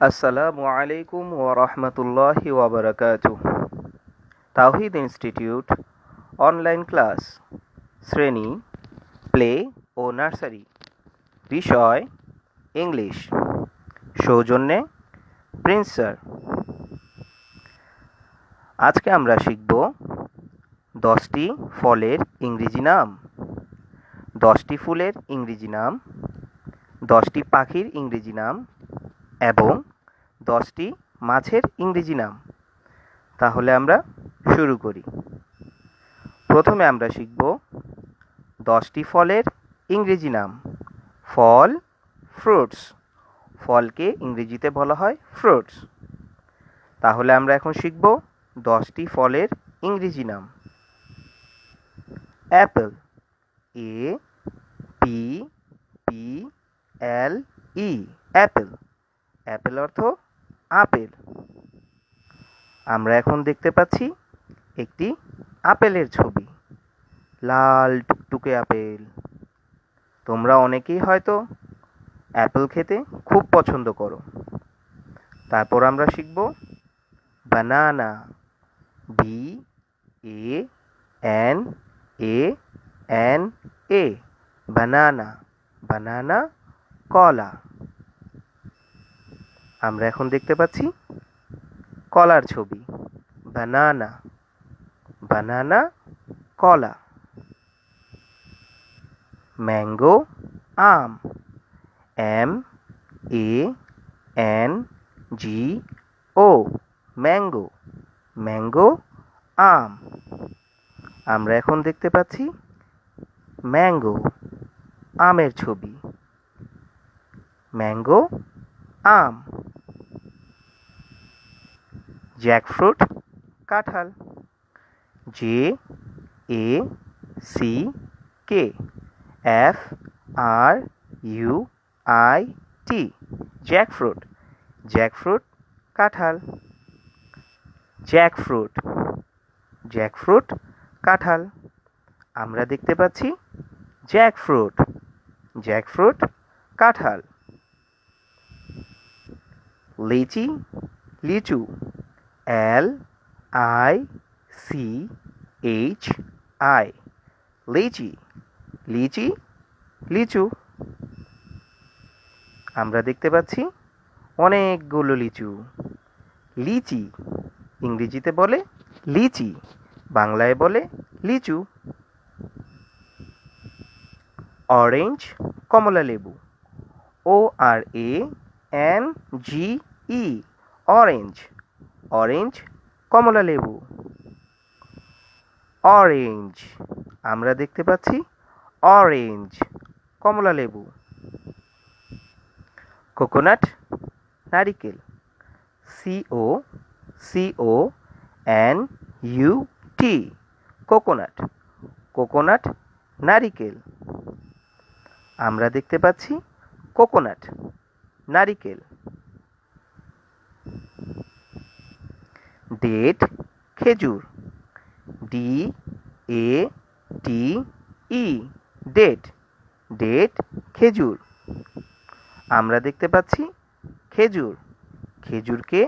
আসসালামু আলাইকুম ওয়া রাহমাতুল্লাহি ওয়া বারাকাতুহু। তাওহীদ ইনস্টিটিউট অনলাইন ক্লাস, শ্রেণী প্লে ও নার্সারি, বিষয় ইংলিশ, সৌজন্যে প্রিন্স স্যার। আজকে আমরা শিখব 10টি ফলের ইংরেজি নাম, 10টি ফুলের ইংরেজি নাম, 10টি পাখির ইংরেজি নাম এবং 10টি মাছের ইংরেজি নাম। তাহলে আমরা শুরু করি। প্রথমে আমরা শিখব 10টি ফলের ইংরেজি নাম। ফল, ফ্রুটস। ফলকে ইংরেজিতে বলা হয় ফ্রুটস। তাহলে আমরা এখন শিখব 10টি ফলের ইংরেজি নাম। অ্যাপল, এ পি পি এল ই, অ্যাপল। অ্যাপেল অর্থ আপেল। আমরা এখন দেখতে পাচ্ছি একটি আপেলের ছবি, লাল টুকটুকে আপেল। তোমরা অনেকেই হয়তো অ্যাপেল খেতে খুব পছন্দ করো। তারপর আমরা শিখব banana, B A N A N A, banana. Banana কলা। আমরা এখন দেখতে পাচ্ছি কলার ছবি, বানানা। বানানা কলা। ম্যাঙ্গো আম, M A N G O, mango. Mango আম। আমরা এখন দেখতে পাচ্ছি ম্যাঙ্গো, আমের ছবি, ম্যাঙ্গো আম। জ্যাকফ্রুট কাঁঠাল, J A C K F R U I T, jackfruit. Jackfruit কাঁঠাল। জ্যাকফ্রুট, জ্যাকফ্রুট কাঁঠাল। আমরা দেখতে পাচ্ছি জ্যাকফ্রুট, জ্যাকফ্রুট কাঁঠাল। লিচি, লিচু, L I C H I, litchi. Litchi লিচু। আমরা দেখতে পাচ্ছি অনেকগুলো লিচু, লিচি। ইংরেজিতে বলে লিচি, বাংলায় বলে লিচু। অরেঞ্জ কমলা লেবু, O R A N G E, orange. Orange কমলা লেবু। অরেঞ্জ, আমরা দেখতে পাচ্ছি অরেঞ্জ কমলা লেবু। কোকোনাট নারিকেল, C O C O N U T, coconut. Coconut নারিকেল। আমরা দেখতে পাচ্ছি কোকোনাট নারিকেল। ডেট খেজুর, D A T E, date. Date খেজুর। আমরা দেখতে পাচ্ছি খেজুর। খেজুরকে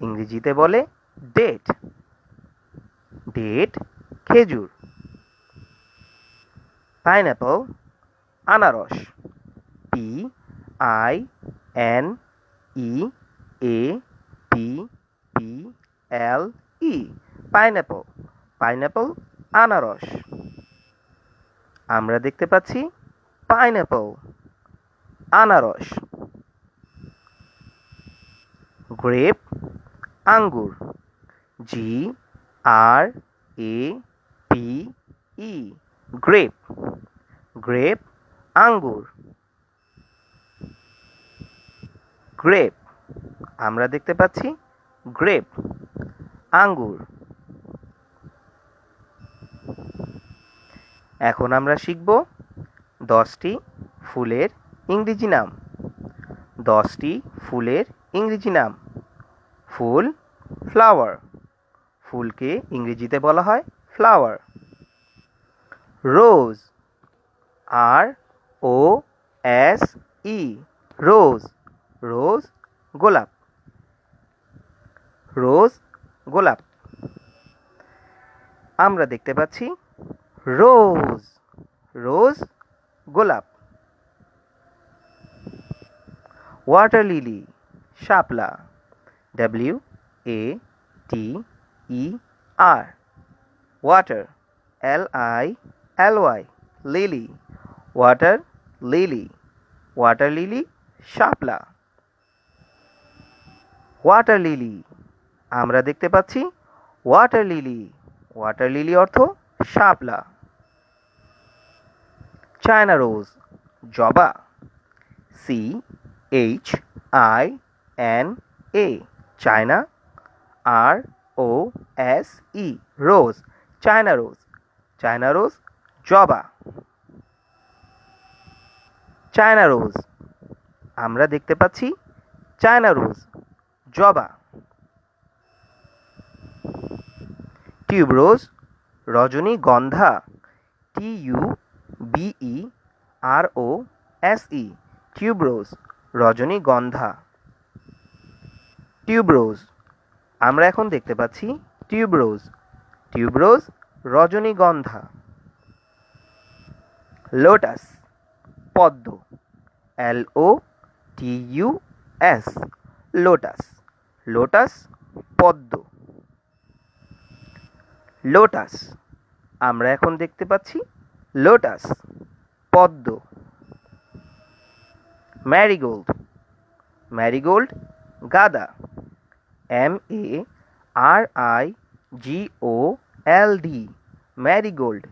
ইংরেজিতে বলে ডেট। ডেট খেজুর। পাইনঅ্যাপল আনারস, P I N E A P P L E, pineapple. Pineapple আনারস। আমরা দেখতে পাচ্ছি পাইনঅ্যাপল আনারস। গ্রেপ আঙ্গুর, G R A P E, grape. Grape আঙ্গুর। গ্রেপ, আমরা দেখতে পাচ্ছি গ্রেপ আঙ্গুর। এখন আমরা শিখব 10টি ফুলের ইংরেজি নাম। 10টি ফুলের ইংরেজি নাম। ফুল ফ্লাওয়ার, ফুলকে ইংরেজিতে বলা হয় ফ্লাওয়ার। রোজ, আর ও এস ই, রোজ। রোজ গোলাপ। রোজ গোলাপ। আমরা দেখতে পাচ্ছি রোজ, রোজ গোলাপ। ওয়াটার লিলি শাপলা, WATER, water, LILY, lily, water lily, water lily শাপলা। ওয়াটার লিলি আমরা দেখতে পাচ্ছি ওয়াটার লিলি, ওয়াটার লিলি অর্থ শাপলা। চায়না রোজ জবা, CHINA, চায়না, ROSE, রোজ, চায়না রোজ, চায়না রোজ জবা। চায়না রোজ আমরা দেখতে পাচ্ছি চায়না রোজ জবা। টিউবরোজ রজনীগন্ধা, TUBEROSE, টিউবরোজ রজনীগন্ধা। টিউবরোজ আমরা এখন দেখতে পাচ্ছি টিউবরোজ, টিউবরোজ রজনীগন্ধা। লোটাস পদ্ম, LOTUS, লোটাস, লোটাস পদ্ম। লোটাস আমরা এখন দেখতে পাচ্ছি লোটাস পদ্ম। ম্যারিগোল্ড, ম্যারিগোল্ড গাঁদা, MARIGOLD, ম্যারিগোল্ড,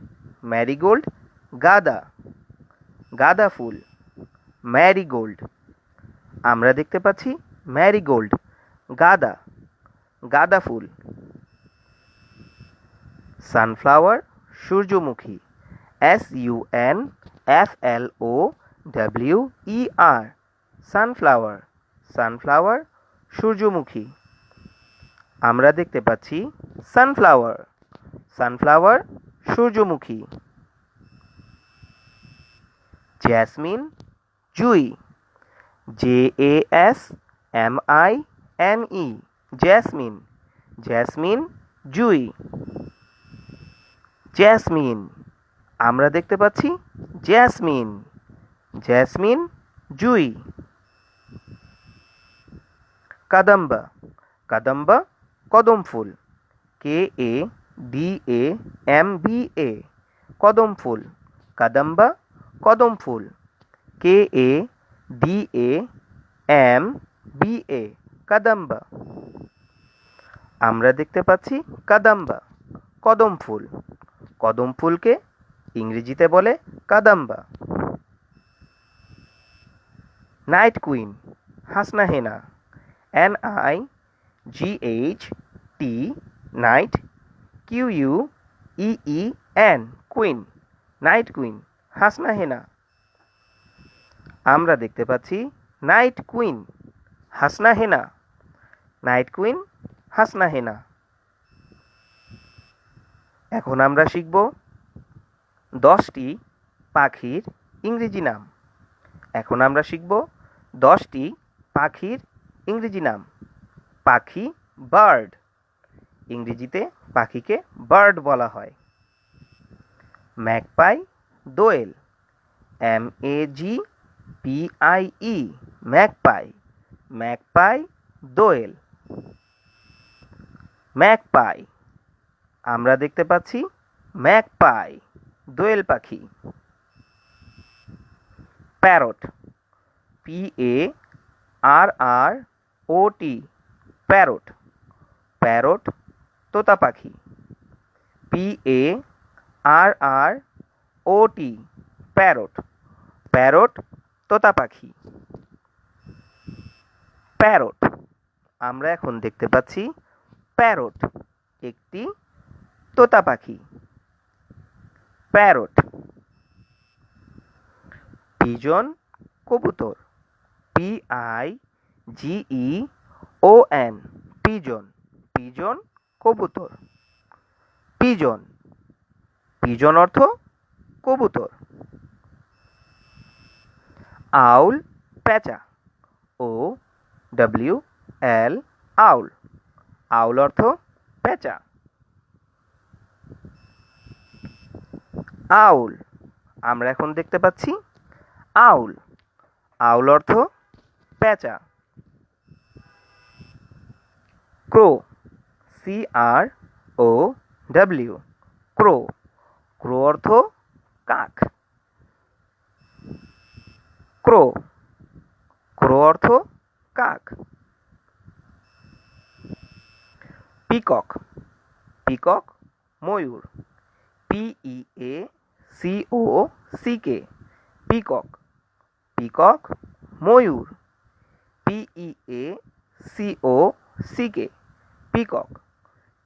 ম্যারিগোল্ড গাঁদা, গাঁদা ফুল, ম্যারিগোল্ড। আমরা দেখতে পাচ্ছি ম্যারিগোল্ড গাঁদা, গাঁদা ফুল। সানফ্লাওয়ার সূর্যমুখী, SUNFLOWER, সানফ্লাওয়ার, সানফ্লাওয়ার সূর্যমুখী। আমরা দেখতে পাচ্ছি সানফ্লাওয়ার, সানফ্লাওয়ার সূর্যমুখী। জেসমিন জুঁই, JASMINE, জেসমিন, জেসমিন জুঁই। জেসমিন আমরা দেখতে পাচ্ছি জেসমিন, জেসমিন জুঁই। কাদম্বা, কাদম্বা কদম ফুল, KADAMBA, কদম ফুল, কাদম্বা কদম ফুল, KADAMBA, কাদম্বা। আমরা দেখতে পাচ্ছি কাদম্বা কদম ফুল, কদম ফুলকে ইংরেজিতে বলে কাদাম্বা। নাইট কুইন হাসনা হেনা, NIGHT, night, QUEEN, queen, night queen হাসনা হেনা। আমরা দেখতে পাচ্ছি নাইট কুইন হাসনা হেনা, নাইট কুইন হাসনা হেনা। এখন আমরা শিখব 10টি পাখির ইংরেজি নাম। এখন আমরা শিখব 10টি পাখির ইংরেজি নাম। পাখি বার্ড, ইংরেজিতে পাখিকে বার্ড বলা হয়। ম্যাগপাই দোয়েল, MAGPIE, ম্যাগপাই, ম্যাগপাই দোয়েল। ম্যাগপাই আমরা দেখতে পাচ্ছি ম্যাগপাই দোয়েল পাখি। প্যারট, PARROT, প্যারট, প্যারট তোতা পাখি। PARROT, প্যারট, প্যারট তোতা পাখি। প্যারট আমরা এখন দেখতে পাচ্ছি প্যারট একটি তোতা পাখি। প্যারট। পিজন কবুতর, PIGEON, পিজন, পিজন কবুতর। পিজন, পিজন অর্থ কবুতর। আউল পেঁচা, OWL, আউল, আউল অর্থ পেঁচা। আউল আমরা এখন দেখতে পাচ্ছি আউল। আউল অর্থ পেঁচা। ক্রো, CROW, ক্রো। ক্রো অর্থ কাক। ক্রো, ক্রো অর্থ কাক। পিকক, পিকক ময়ূর। PEACOCK, peacock. পিকক ময়ূর। PEACOCK, peacock.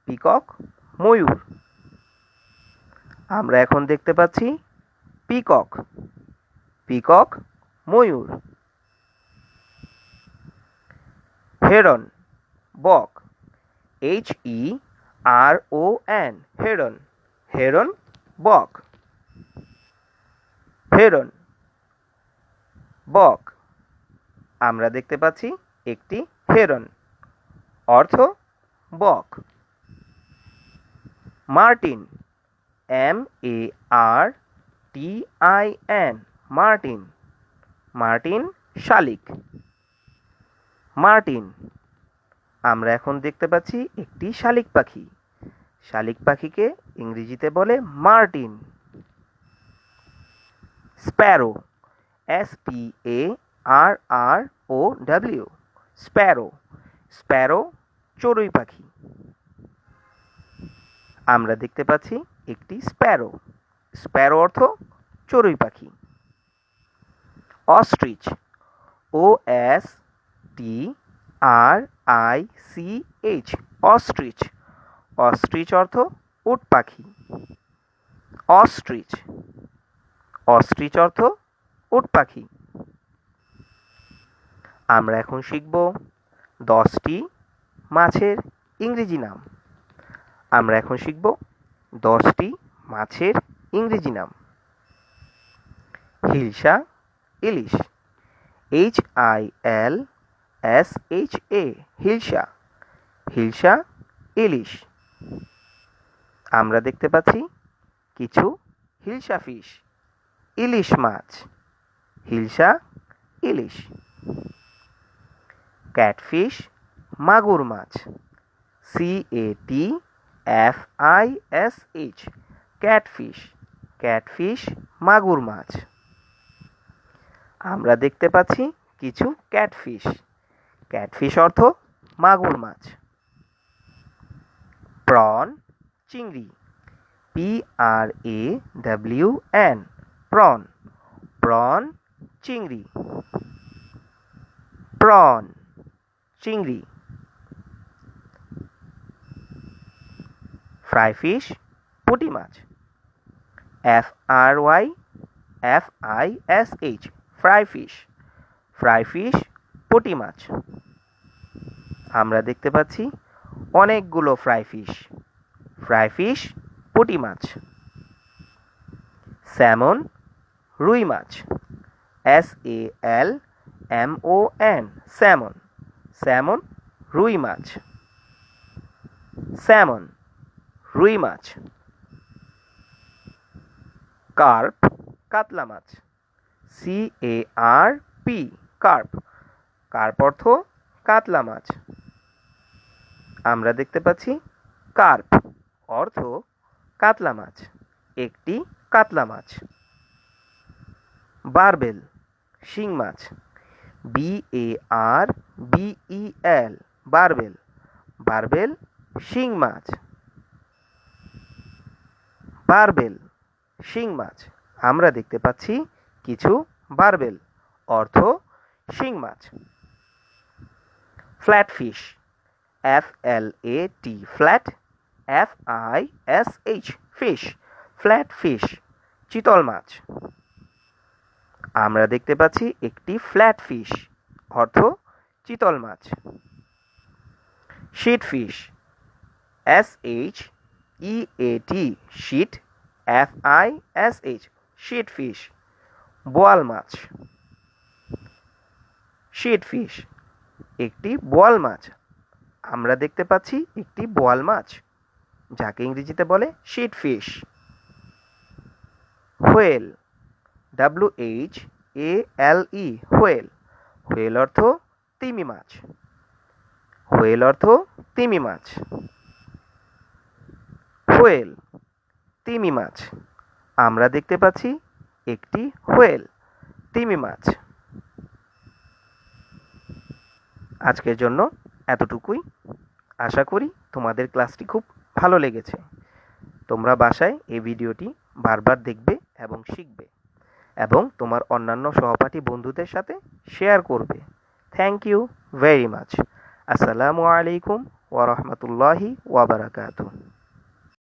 পিকক ময়ূর। আমরা এখন দেখতে পাচ্ছি পিকক। পিকক ময়ূর। হেরন, বক। HERON, heron. হেরন বক। হেরন, বক। আমরা দেখতে পাচ্ছি একটি হেরন, অর্থ বক। Martin, MARTIN, Martin. মার্টিন শালিক। মার্টিন আমরা এখন দেখতে পাচ্ছি একটি শালিক পাখি। শালিক পাখিকে ইংরেজিতে বলে Martin. Sparrow, SPARROW, Sparrow. Sparrow চড়ুই পাখি। আমরা দেখতে পাচ্ছি একটি স্প্যারো। স্প্যারো অর্থ চড়ুই পাখি। Ostrich, OSTRICH, ostrich. অস্ট্রিচ অর্থ উট পাখি। অস্ট্রিচ, অস্ট্রিচ অর্থ উট পাখি। আমরা এখন শিখব 10টি মাছের ইংরেজি নাম। আমরা এখন শিখব 10টি মাছের ইংরেজি নাম। হিলসা, ইলিশ। HILSHA, হিলসা। হিলসা ইলিশ। আমরা দেখতে পাচ্ছি কিছু হিলসা ফিশ, ইলিশ মাছ। হিলসা ইলিশ। ক্যাটফিশ, মাগুর মাছ। CATFISH, catfish. ক্যাটফিশ মাগুর মাছ। আমরা দেখতে পাচ্ছি কিছু ক্যাটফিশ। ক্যাটফিশ অর্থ মাগুর মাছ। প্রন, চিংড়ি। PRAWN, prawn. প্রন চিংড়ি। প্রন চিংড়ি। ফ্রাই ফিশ, পুঁটি মাছ। FRYFISH, fry fish. Fry fish পুঁটি মাছ। আমরা দেখতে পাচ্ছি অনেকগুলো ফ্রাই ফিশ। ফ্রাই ফিশ পুঁটি মাছ। স্যামন, রুই মাছ। SALMON, salmon. স্যামন রুই মাছ। স্যামন রুই মাছ। কার্প, কাতলা মাছ। CARP, carp. কার্প অর্থ কাতলা মাছ। আমরা দেখতে পাচ্ছি কার্প অর্থ কাতলা মাছ, একটি কাতলা মাছ। বারবেল, শিং মাছ। BARBEL, barbell. বারবেল শিং মাছ। বারবেল শিং মাছ। আমরা দেখতে পাচ্ছি কিছু বারবেল, অর্থ শিং মাছ। Flatfish, FLAT, flat. FISH, fish. Flat fish চিতল মাছ। আমরা দেখতে পাচ্ছি একটি ফ্ল্যাট ফিশ, অর্থ চিতল মাছ। Sheat fish, SHEAT, sheat. FISH, sheat fish বোয়াল মাছ। শিট ফিশ একটি বোয়াল মাছ। আমরা দেখতে পাচ্ছি একটি বোয়াল মাছ, যাকে ইংরেজিতে বলে sheet fish. Whale, WHALE, whale. Whale অর্থ তিমি মাছ। হোয়েল অর্থ তিমি মাছ। হোয়েল, তিমি মাছ। আমরা দেখতে পাচ্ছি একটি হোয়েল, তিমি মাছ। আজকের জন্য এতটুকুই। আশা করি তোমাদের ক্লাসটি খুব ভালো লেগেছে। তোমরা বাসায় এই ভিডিওটি বারবার দেখবে এবং শিখবে এবং তোমার অন্যান্য সহপাঠী বন্ধুদের সাথে শেয়ার করবে। Thank you very much. আসসালামু আলাইকুম ওয়া রাহমাতুল্লাহি ওয়া বারাকাতুহু।